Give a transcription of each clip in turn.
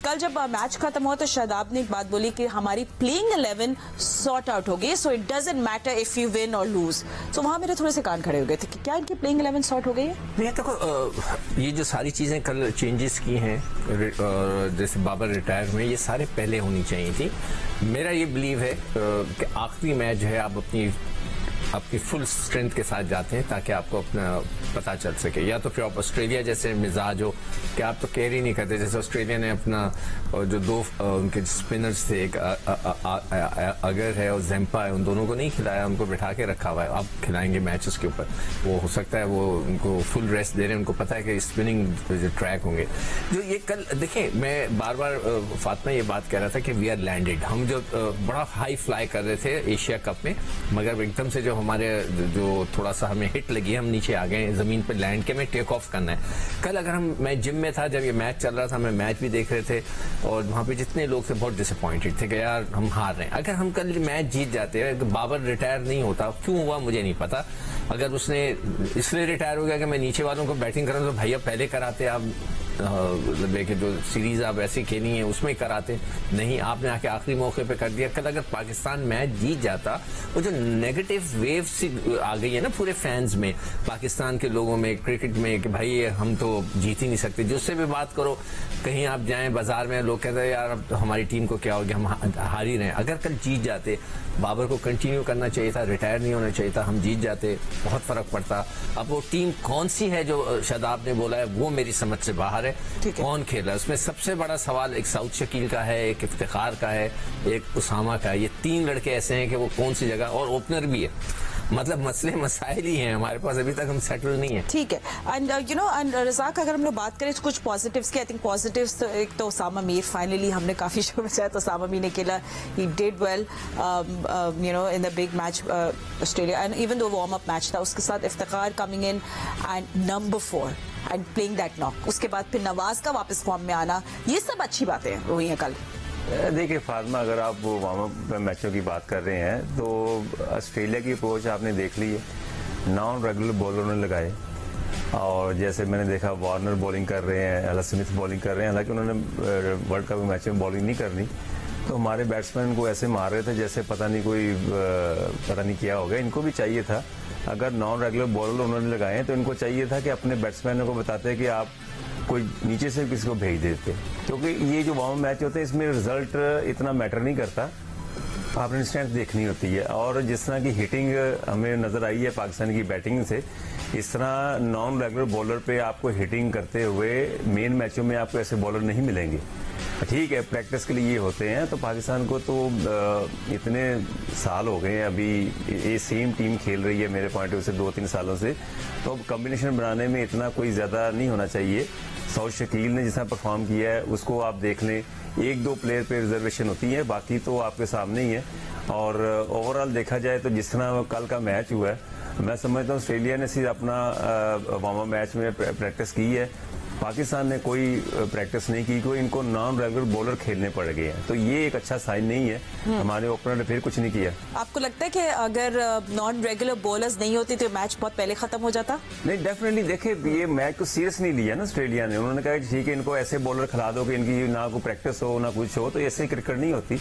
कल जब मैच खत्म हुआ तो शादाब ने एक बात बोली कि हमारी प्लेइंग 11 सॉर्ट आउट हो गई, so it doesn't matter if you win और लूज। तो वहां मेरे थोड़े से कान खड़े हो गए थे कि क्या इनकी प्लेइंग 11 सॉर्ट हो गई है? नहीं, देखो ये जो सारी चीजें कल चेंजेस की हैं, जैसे बाबर रिटायर में, ये सारे पहले होनी चाहिए थी। मेरा ये बिलीव है कि आखिरी मैच जो है आप आपकी फुल स्ट्रेंथ के साथ जाते हैं ताकि आपको अपना पता चल सके। या तो फिर आप ऑस्ट्रेलिया जैसे मिजाज हो कि आप तो केयर ही नहीं करते, जैसे ऑस्ट्रेलिया ने अपना जो दो उनके स्पिनर्स थे, एक अगर है और जेम्पा है, उन दोनों को नहीं खिलाया, उनको बिठा के रखा हुआ है। अब खिलाएंगे मैचेस के ऊपर, वो हो सकता है वो उनको फुल रेस्ट दे रहे हैं, उनको पता है कि स्पिनिंग जो ट्रैक होंगे। जो ये कल देखिए, मैं बार बार फातिमा ये बात कह रहा था कि वी आर लैंडेड, हम जो बड़ा हाई फ्लाई कर रहे थे एशिया कप में, मगर एकदम से जो हमारे जो थोड़ा सा हमें हिट लगी, हम नीचे आ गए, जमीन पर लैंड के हमें टेक ऑफ करना है। कल अगर मैं जिम में था जब ये मैच चल रहा था, मैं मैच भी देख रहे थे और वहां पे जितने लोग थे बहुत डिसअपॉइंटेड थे कि यार हम हार रहे हैं। अगर हम कल मैच जीत जाते, बाबर रिटायर नहीं होता, क्यों हुआ मुझे नहीं पता, अगर उसने इसलिए रिटायर हो गया कि मैं नीचे वालों को बैटिंग कर रहा हूं तो भैया पहले कराते, आप कि जो सीरीज आप ऐसी खेली है उसमें कराते, नहीं, आपने आके आखिरी मौके पे कर दिया। कल अगर पाकिस्तान मैच जीत जाता, वो जो नेगेटिव वेव सी आ गई है ना पूरे फैंस में, पाकिस्तान के लोगों में, क्रिकेट में, कि भाई हम तो जीत ही नहीं सकते। जिससे भी बात करो, कहीं आप जाएं बाजार में, लोग कहते हैं यार अब हमारी टीम को क्या हो गया, हम हार ही रहे हैं। अगर कल जीत जाते, बाबर को कंटिन्यू करना चाहिए था, रिटायर नहीं होना चाहिए था, हम जीत जाते, बहुत फर्क पड़ता। अब वो टीम कौन सी है जो शादाब ने बोला है, वो मेरी समझ से बाहर है। कौन खेल रहा है उसमें सबसे बड़ा सवाल एक साउथ शकील का है, एक इफ्तिखार का है, एक उसामा का है। ये तीन लड़के ऐसे हैं कि वो कौन सी जगह, और ओपनर भी है, मतलब मसले मसाइल ही हैं हमारे पास, अभी तक हम सेटल नहीं है। ठीक है। And you know, and Razzaq, अगर हम लोग बात करें कुछ पॉजिटिव्स के, आई थिंक पॉजिटिव्स तो एक तो उसामा मीर, फाइनली हमने काफी शो बचाया तो उसामा मीर ने खेला, he did well you know in the big match Australia, and even though warm up match था, उसके साथ Iftikhar coming in and number 4 and playing that knock, उसके बाद फिर नवाज का वापस फॉर्म में आना, ये सब अच्छी बातें हुई हैं कल। देखिए फातिमा, अगर आप वो वार्म अप मैचों की बात कर रहे हैं तो ऑस्ट्रेलिया की अप्रोच आपने देख ली है, नॉन रेगुलर बॉलर ने लगाए, और जैसे मैंने देखा वार्नर बॉलिंग कर रहे हैं, एलन स्मिथ बॉलिंग कर रहे हैं, हालांकि उन्होंने वर्ल्ड कप मैच में बॉलिंग नहीं करनी, तो हमारे बैट्समैन को ऐसे मार रहे थे जैसे पता नहीं क्या हो गया। इनको भी चाहिए था, अगर नॉन रेगुलर बॉलर उन्होंने लगाए तो इनको चाहिए था कि अपने बैट्समैनों को बताते कि आप कोई नीचे से किसी को भेज देते, क्योंकि ये जो वार्म मैच होते हैं इसमें रिजल्ट इतना मैटर नहीं करता, आपने स्ट्रेंथ देखनी होती है। और जिस तरह की हिटिंग हमें नजर आई है पाकिस्तान की बैटिंग से, इस तरह नॉन रेगुलर बॉलर पे आपको हिटिंग करते हुए मेन मैचों में आपको ऐसे बॉलर नहीं मिलेंगे। ठीक है, प्रैक्टिस के लिए ये होते हैं, तो पाकिस्तान को तो इतने साल हो गए हैं, अभी ये सेम टीम खेल रही है मेरे पॉइंट ऑफ व्यू से 2-3 सालों से, तो अब कॉम्बिनेशन बनाने में इतना कोई ज्यादा नहीं होना चाहिए। साउथ शकील ने जितना परफॉर्म किया है उसको आप देख लें, 1-2 प्लेयर पे रिजर्वेशन होती है, बाकी तो आपके सामने ही है। और ओवरऑल देखा जाए तो जिस तरह कल का मैच हुआ है, मैं समझता हूँ ऑस्ट्रेलिया ने सिर्फ अपना वार्म अप मैच में प्रैक्टिस की है, पाकिस्तान ने कोई प्रैक्टिस नहीं की, कोई इनको नॉन रेगुलर बॉलर खेलने पड़ गए हैं, तो ये एक अच्छा साइन नहीं है। हमारे ओपनर ने फिर कुछ नहीं किया। आपको लगता है कि अगर नॉन रेगुलर बॉलर्स नहीं होती तो मैच बहुत पहले खत्म हो जाता? नहीं, डेफिनेटली। देखिए, ये मैच को सीरियस नहीं लिया ना ऑस्ट्रेलिया ने, उन्होंने कहा ठीक है इनको ऐसे बॉलर खिला दो कि इनकी ना कोई प्रैक्टिस हो ना कुछ हो, तो ऐसे क्रिकेट नहीं होती।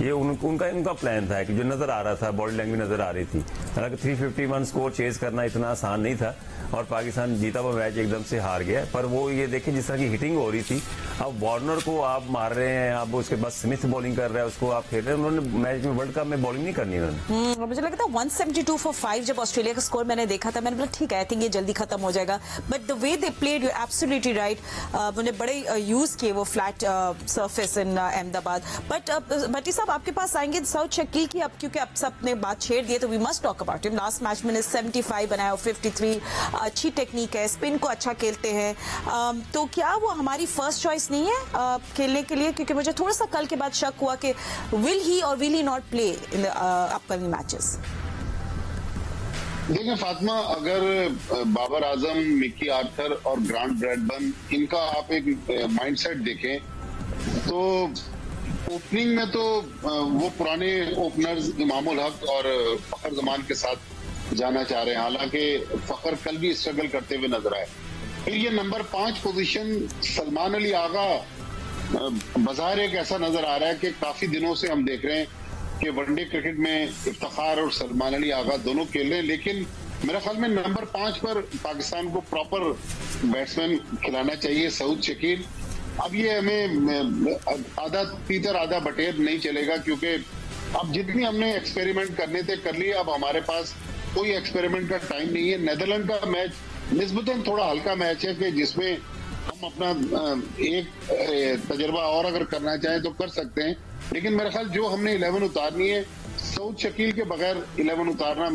ये उनका प्लान था कि जो नजर आ रहा था, बॉडी लैंग्वेज नजर आ रही थी, हालांकि 351 स्कोर चेज करना इतना आसान नहीं था और पाकिस्तान जीता हुआ मैच एकदम से हार गया। पर वो ये देखिए जिस तरह की हिटिंग हो रही थी, अब वार्नर को आप मार रहे हैं, अब उसके बाद स्मिथ बॉलिंग कर रहा है, उसको आप खेल रहे हैं, उन्होंने मैच में वर्ल्ड कप में बॉलिंग नहीं करनी उन्होंने। मुझे लगता है 172 for 5 जब ऑस्ट्रेलिया का स्कोर मैंने देखा था, मैंने बोला ठीक है, आई थिंक ये जल्दी खत्म हो जाएगा, but the way they played, you absolutely right, उन्होंने बड़े यूज किए वो flat surface in Ahmedabad. But Bhatti sahab आपके पास आएंगे साउथ शकील की, अब क्योंकि अब सब ने बात छेड़ दी है तो we must talk about him. Last match में 75 बनाया, 53, अच्छी टेक्निक है, स्पिन को अच्छा खेलते हैं, तो क्या वो हमारी फर्स्ट चॉइस नहीं है खेलने के लिए? क्योंकि मुझे थोड़ा सा कल के बाद शक हुआ कि विल ही और will he not play in the upcoming matches. देखिए फातिमा, अगर बाबर आजम, मिकी आर्थर और ग्रांट ब्रैडबर्न, इनका आप एक माइंडसेट देखें तो ओपनिंग में तो वो पुराने ओपनर्स इमामुल हक और फखर जमान के साथ जाना चाह रहे हैं, हालांकि फखर कल भी स्ट्रगल करते हुए नजर आए। फिर ये नंबर 5 पोजीशन सलमान अली आगा बाजार एक ऐसा नजर आ रहा है कि काफी दिनों से हम देख रहे हैं कि वनडे क्रिकेट में इफ्तिखार और सलमान अली आगा दोनों खेल रहे हैं, लेकिन मेरा ख्याल में नंबर 5 पर पाकिस्तान को प्रॉपर बैट्समैन खिलाना चाहिए, सऊद शकील। अब ये हमें आधा तीतर आधा बटेर नहीं चलेगा, क्योंकि अब जितनी हमने एक्सपेरिमेंट करने थे कर लिए, अब हमारे पास कोई एक्सपेरिमेंट का टाइम नहीं है। नेदरलैंड का मैच निस्बतन थोड़ा हल्का मैच है कि जिसमें हम अपना एक तजर्बा और अगर करना चाहें तो कर सकते हैं, लेकिन मेरा ख्याल जो हमने 11 उतारनी है, सऊद शकील के बगैर 11 उतारना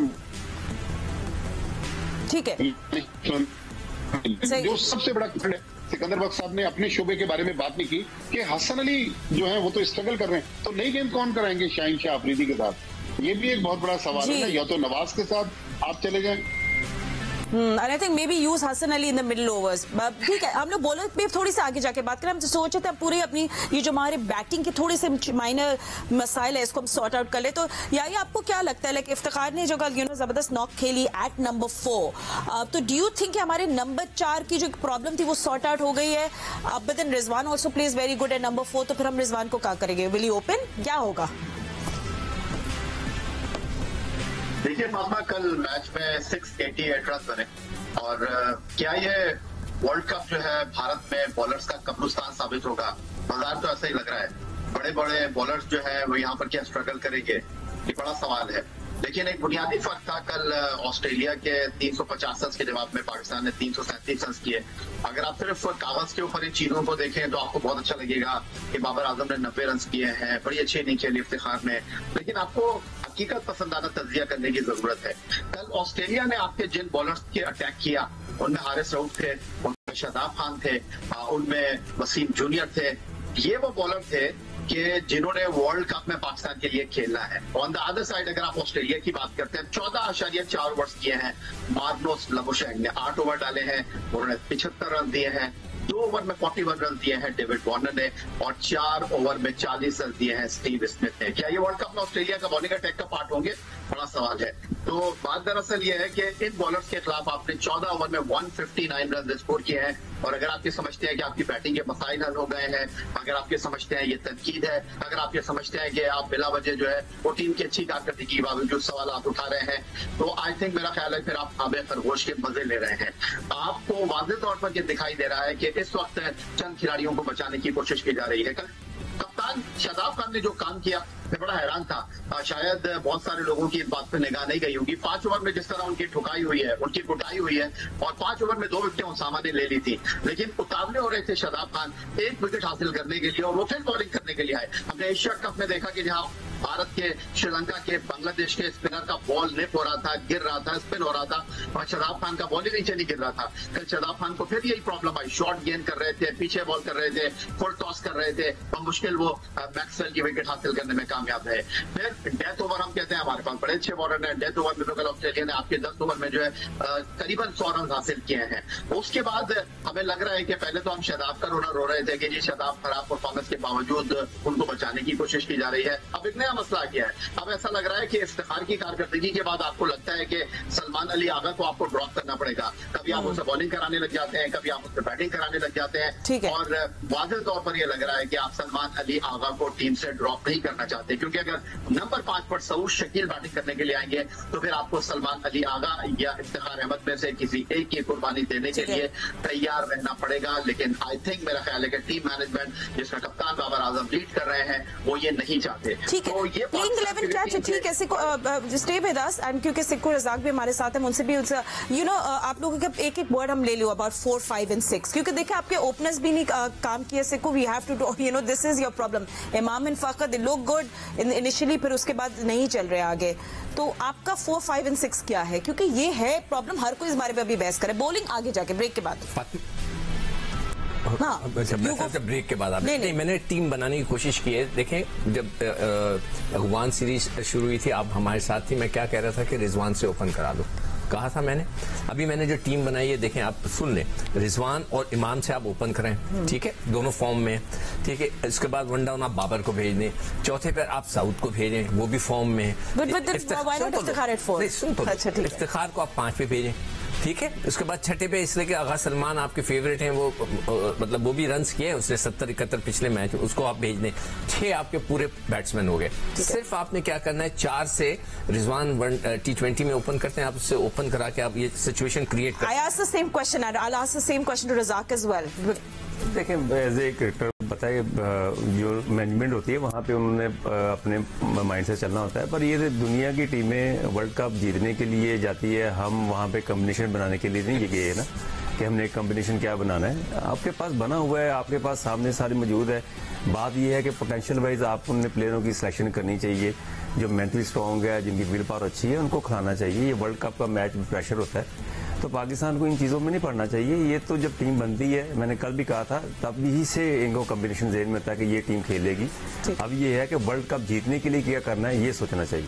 ठीक है। जो सबसे बड़ा है, सिकंदर बख्श साहब ने अपने शोबे के बारे में बात नहीं की कि हसन अली जो है वो तो स्ट्रगल कर रहे हैं, तो नई गेंद कौन कराएंगे शाहीन शाह अफरीदी के साथ? ये भी एक बहुत बड़ा सवाल है। या तो नवाज के साथ आप चले जाएं, and I think maybe use Hasan Ali in the middle overs। ठीक है, हम लोग बॉलर पे थोड़ी सी आगे जाके बात करें। हम तो सोचे थे पूरी अपनी ये जो हमारे बैटिंग के थोड़े से माइनर मसाइल है, इसको हम सॉर्ट आउट कर ले। तो यार आपको क्या लगता है, लाइक इफ्तिखार ने जो कल जबरदस्त नॉक खेली एट नंबर 4, तो डू यू थिंक हमारे नंबर 4 की जो प्रॉब्लम थी वो सॉर्ट आउट हो गई है? But then Rizwan also plays very good at number 4, तो फिर हम रिजवान को क्या करेंगे? विल यू ओपन, क्या होगा? देखिए फातिमा, कल मैच में 688 रन बने और क्या ये वर्ल्ड कप जो है भारत में बॉलर्स का कब्रिस्तान साबित होगा? बाजार तो ऐसा ही लग रहा है। बड़े बड़े बॉलर्स जो है वो यहाँ पर क्या स्ट्रगल करेंगे, ये बड़ा सवाल है। लेकिन एक बुनियादी फर्क था कल ऑस्ट्रेलिया के 350 रन के जवाब में पाकिस्तान ने 337 रन किए। अगर आप सिर्फ कागज के ऊपर इन चीजों को देखें तो आपको बहुत अच्छा लगेगा कि बाबर आजम ने 90 रन किए हैं, बड़ी अच्छी इनिंग खेली इफ्तिखार ने, लेकिन आपको हकीकत पसंदाना तजिया करने की जरूरत है। कल ऑस्ट्रेलिया ने आपके जिन बॉलर्स के अटैक किया, उनमें हारिस रऊफ थे, उनमें शादाब खान थे, उनमें वसीम जूनियर थे। ये वो बॉलर थे कि जिन्होंने वर्ल्ड कप में पाकिस्तान के लिए खेलना है। ऑन द अदर साइड अगर आप ऑस्ट्रेलिया की बात करते हैं, 14.4 ओवर्स किए हैं मार्नोस लबुशैंक ने, 8 ओवर डाले हैं, उन्होंने 75 रन दिए हैं। 2 ओवर में 41 रन दिए हैं डेविड वार्नर ने और 4 ओवर में 40 रन दिए हैं स्टीव स्मिथ ने। क्या ये वर्ल्ड कप में ऑस्ट्रेलिया का बॉलिंग अटैक का पार्ट होंगे? बड़ा सवाल है। तो बात दरअसल ये है कि इन बॉलर्स के खिलाफ आपने 14 ओवर में 159 रन स्कोर किए हैं। और अगर आप ये समझते हैं कि आपकी बैटिंग के मसाइल हल हो गए हैं, अगर आप ये समझते हैं ये तनकीद है, अगर आप ये समझते हैं कि आप बिला वजह जो है वो टीम की अच्छी कारकर्दगी के बावजूद सवाल आप उठा रहे हैं, तो आई थिंक मेरा ख्याल है फिर आप आबे खरगोश के मजे ले रहे हैं। आपको वाज़ेह तौर पर ये दिखाई दे रहा है कि इस वक्त चंद खिलाड़ियों को बचाने की कोशिश की जा रही है। कप्तान शादाब खान ने जो काम किया मैं बड़ा हैरान था। शायद बहुत सारे लोगों की इस बात पर निगाह नहीं गई होगी। 5 ओवर में जिस तरह उनकी ठुकाई हुई है, उनकी कुटाई हुई है, और 5 ओवर में 2 विकेटें उसामा ने ले ली थी, लेकिन उतावले हो रहे थे शादाब खान 1 विकेट हासिल करने के लिए और वो फिर बॉलिंग करने के लिए आए। हमने एशिया कप में देखा कि जहां भारत के, श्रीलंका के, बांग्लादेश के स्पिनर का बॉल निप हो रहा था, गिर रहा था, स्पिन हो रहा था, और शादाब खान का बॉल ही नीचे नहीं गिर रहा था। कल शादाब खान को फिर यही प्रॉब्लम आई, शॉर्ट गेंद कर रहे थे, पीछे बॉल कर रहे थे, फुल टॉस कर रहे थे, मुश्किल वो मैक्सवेल की विकेट हासिल करने में कामयाब है। फिर डेथ ओवर हम कहते हैं, हमारे पास बड़े अच्छे बॉलर हैं। डेथ ओवर में तो कल ऑस्ट्रेलिया ने आपके 10 ओवर में जो है करीबन 100 रन हासिल किए हैं। उसके बाद हमें लग रहा है कि पहले तो हम शादाब का रोना रो रहे थे कि जी शादाब खराब परफॉर्मेंस के बावजूद उनको बचाने की कोशिश की जा रही है। अब एक नया मसला आ गया है। अब ऐसा लग रहा है कि इफ्तिखार की कारकर्दगी के बाद आपको लगता है कि सलमान अली आगा को आपको ड्रॉप करना पड़ेगा। कभी आप उससे बॉलिंग कराने लग जाते हैं, कभी आप उससे बैटिंग कराने लग जाते हैं, और वाज़ेह तौर पर यह लग रहा है कि आप सलमान अली आगा को टीम से ड्रॉप नहीं करना चाहते, क्योंकि अगर नंबर 5 पर सऊद शकील बैटिंग करने के लिए आएंगे तो फिर आपको सलमान अली आगा या इफ्तिखार अहमद में से किसी एक की कुर्बानी देने के लिए तैयार रहना पड़ेगा। लेकिन आई थिंक मेरा ख्याल है कि टीम मैनेजमेंट जिसका कप्तान बाबर आजम लीड कर रहे हैं वो ये नहीं चाहते। तो ये ठीक है, स्टे विद अस, एंड क्योंकि सिक्कू रज़ाक भी हमारे साथ है, उनसे भी आप लोगों का एक एक वर्ड हम ले लो अबाउट 4, 5 एंड 6, क्योंकि देखिए आपके ओपनर्स भी नहीं काम किए। Sikku, we have to this is your problem. Imam and Fakhar they look good initially, फिर उसके बाद नहीं चल रहे आगे। तो आपका 4, 5 एंड 6 क्या है? क्योंकि ये है प्रॉब्लम, हर कोई इस बारे में अभी बहस करे। बॉलिंग आगे जाके ब्रेक के बाद। हाँ, जब ब्रेक के बाद नहीं, मैंने टीम बनाने की कोशिश की है। देखें, जब अफगान सीरीज शुरू हुई थी, आप हमारे साथ थी, मैं क्या कह रहा था कि रिजवान से ओपन करा दो, कहा था मैंने। अभी मैंने जो टीम बनाई है, देखें आप सुन लें, रिजवान और इमाम से आप ओपन करें, ठीक है, दोनों फॉर्म में, ठीक है। इसके बाद 1 डाउन आप बाबर को भेज दें, चौथे पर आप साउथ को भेजें, वो भी फॉर्म में। इफ्तिखार को आप 5 पे भेजें, ठीक है। उसके बाद छठे पे इसलिए कि आगा सलमान आपके फेवरेट हैं, वो मतलब वो भी रन किए हैं उसने 70-71 पिछले मैच, उसको आप भेज दें। 6 आपके पूरे बैट्समैन हो गए। सिर्फ आपने क्या करना है, 4 से रिजवान T20 में ओपन करते हैं, आप उससे ओपन करा के आप ये सिचुएशन क्रिएट करते हैं। I ask the same question and I'll ask the same question to Razak as well. देखिए एज ए क्रिकेटर बताइए, जो मैनेजमेंट होती है वहाँ पे उन्होंने अपने माइंड से चलना होता है, पर ये दुनिया की टीमें वर्ल्ड कप जीतने के लिए जाती है, हम वहाँ पे कॉम्बिनेशन बनाने के लिए नहीं गए ना कि हमने एक कॉम्बिनेशन क्या बनाना है। आपके पास बना हुआ है, आपके पास सामने सारी मौजूद है। बात यह है कि पोटेंशियल वाइज आपको उन प्लेयरों की सिलेक्शन करनी चाहिए जो मेंटली स्ट्रॉन्ग है, जिनकी विल पावर अच्छी है, उनको खिलाना चाहिए। ये वर्ल्ड कप का मैच प्रेशर होता है, तो पाकिस्तान को इन चीज़ों में नहीं पड़ना चाहिए। ये तो जब टीम बनती है, मैंने कल भी कहा था, तब ही से इनको कॉम्बिनेशन ज़हन में था कि ये टीम खेलेगी। अब ये है कि वर्ल्ड कप जीतने के लिए क्या करना है, ये सोचना चाहिए।